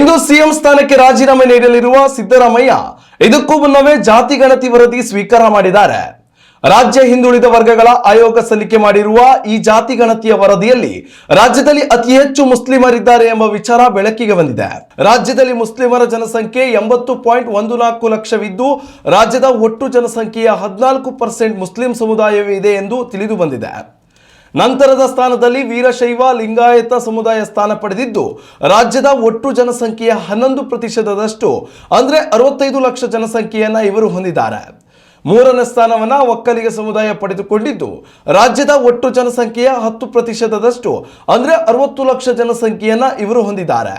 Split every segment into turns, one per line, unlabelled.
ಇಂದು CM ಸ್ಥಾನಕ್ಕೆ ರಾಜೀನಾಮೆ ನೀಡಲಿರುವ ಸಿದ್ದರಾಮಯ್ಯ ಇದಕ್ಕೂ ಮುನ್ನವೇ ಜಾತಿ ಗಣತಿ ವರದಿ ಸ್ವೀಕಾರ ಮಾಡಿದ್ದಾರೆ. ರಾಜ್ಯ ಹಿಂದುಳಿದ ವರ್ಗಗಳ ಆಯೋಗ ಸಲ್ಲಿಕೆ ಮಾಡಿರುವ ಈ ಜಾತಿ ಗಣತಿಯ ವರದಿಯಲ್ಲಿ ರಾಜ್ಯದಲ್ಲಿ ಅತಿ ಹೆಚ್ಚು ಮುಸ್ಲಿಮರಿದ್ದಾರೆ ಎಂಬ ವಿಚಾರ ಬೆಳಕಿಗೆ ಬಂದಿದೆ. ರಾಜ್ಯದಲ್ಲಿ ಮುಸ್ಲಿಮರ ಜನಸಂಖ್ಯೆ 80.14 ಲಕ್ಷವಿದ್ದು ರಾಜ್ಯದ ಒಟ್ಟು ಜನಸಂಖ್ಯೆಯ 14% ಮುಸ್ಲಿಂ ಸಮುದಾಯವಿದೆ ಎಂದು ತಿಳಿದು ಬಂದಿದೆ. ನಂತರದ ಸ್ಥಾನದಲ್ಲಿ ವೀರಶೈವ ಲಿಂಗಾಯತ ಸಮುದಾಯ ಸ್ಥಾನ ಪಡೆದಿದ್ದು ರಾಜ್ಯದ ಒಟ್ಟು ಜನಸಂಖ್ಯೆಯ 11% ಅಂದ್ರೆ 65 ಲಕ್ಷ ಜನಸಂಖ್ಯೆಯನ್ನ ಇವರು ಹೊಂದಿದ್ದಾರೆ. ಮೂರನೇ ಸ್ಥಾನವನ್ನ ಒಕ್ಕಲಿಗ ಸಮುದಾಯ ಪಡೆದುಕೊಂಡಿದ್ದು ರಾಜ್ಯದ ಒಟ್ಟು ಜನಸಂಖ್ಯೆಯ 10% ಅಂದ್ರೆ 60 ಲಕ್ಷ ಜನಸಂಖ್ಯೆಯನ್ನ ಇವರು ಹೊಂದಿದ್ದಾರೆ.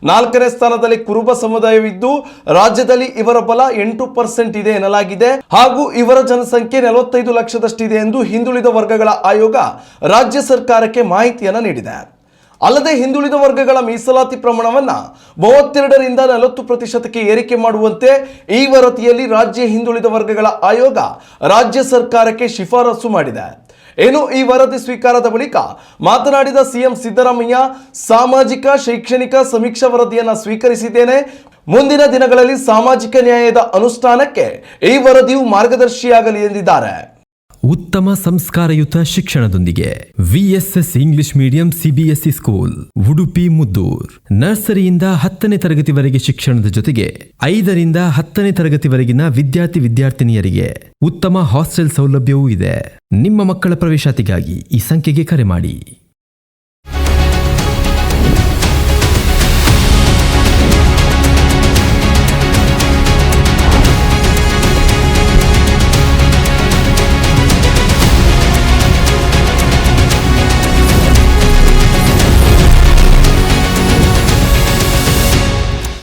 ನಾಲ್ಕನೇ ಸ್ಥಾನದಲ್ಲಿ ಕುರುಬ ಸಮುದಾಯವಿದ್ದು ರಾಜ್ಯದಲ್ಲಿ ಇವರ ಬಲ 8% ಇದೆ ಎನ್ನಲಾಗಿದೆ ಹಾಗೂ ಇವರ ಜನಸಂಖ್ಯೆ 45 ಲಕ್ಷದಷ್ಟಿದೆ ಎಂದು ಹಿಂದುಳಿದ ವರ್ಗಗಳ ಆಯೋಗ ರಾಜ್ಯ ಸರ್ಕಾರಕ್ಕೆ ಮಾಹಿತಿಯನ್ನು ನೀಡಿದೆ. ಅಲ್ಲದೆ ಹಿಂದುಳಿದ ವರ್ಗಗಳ ಮೀಸಲಾತಿ ಪ್ರಮಾಣವನ್ನ 32ರಿಂದ 40%ಕ್ಕೆ ಏರಿಕೆ ಮಾಡುವಂತೆ ಈ ವರದಿಯಲ್ಲಿ ರಾಜ್ಯ ಹಿಂದುಳಿದ ವರ್ಗಗಳ ಆಯೋಗ ರಾಜ್ಯ ಸರ್ಕಾರಕ್ಕೆ ಶಿಫಾರಸು ಮಾಡಿದೆ. ಈ ವರದಿ ಸ್ವೀಕಾರದ ಬಳಿಕ ಮಾತನಾಡಿದ ಸಿಎಂ ಸಿದ್ದರಾಮಯ್ಯ, ಸಾಮಾಜಿಕ ಶೈಕ್ಷಣಿಕ ಸಮೀಕ್ಷಾ ವರದಿಯನ್ನು ಸ್ವೀಕರಿಸಿದ್ದೇನೆ. ಮುಂದಿನ ದಿನಗಳಲ್ಲಿ ಸಾಮಾಜಿಕ ನ್ಯಾಯದ ಅನುಷ್ಠಾನಕ್ಕೆ ಈ ವರದಿಯು ಮಾರ್ಗದರ್ಶಿಯಾಗಲಿ ಎಂದಿದ್ದಾರೆ.
ಉತ್ತಮ ಸಂಸ್ಕಾರಯುತ ಶಿಕ್ಷಣದೊಂದಿಗೆ VSS English medium CBSE school Udupi Muddur. ನರ್ಸರಿಯಿಂದ 10ನೇ ತರಗತಿವರೆಗೆ ಶಿಕ್ಷಣದ ಜೊತೆಗೆ 5ರಿಂದ 10ನೇ ತರಗತಿವರೆಗಿನ ವಿದ್ಯಾರ್ಥಿನಿಯರಿಗೆ ಉತ್ತಮ ಹಾಸ್ಟೆಲ್ ಸೌಲಭ್ಯವೂ ಇದೆ. ನಿಮ್ಮ ಮಕ್ಕಳ ಪ್ರವೇಶಾತಿಗಾಗಿ ಈ ಸಂಖ್ಯೆಗೆ ಕರೆ ಮಾಡಿ.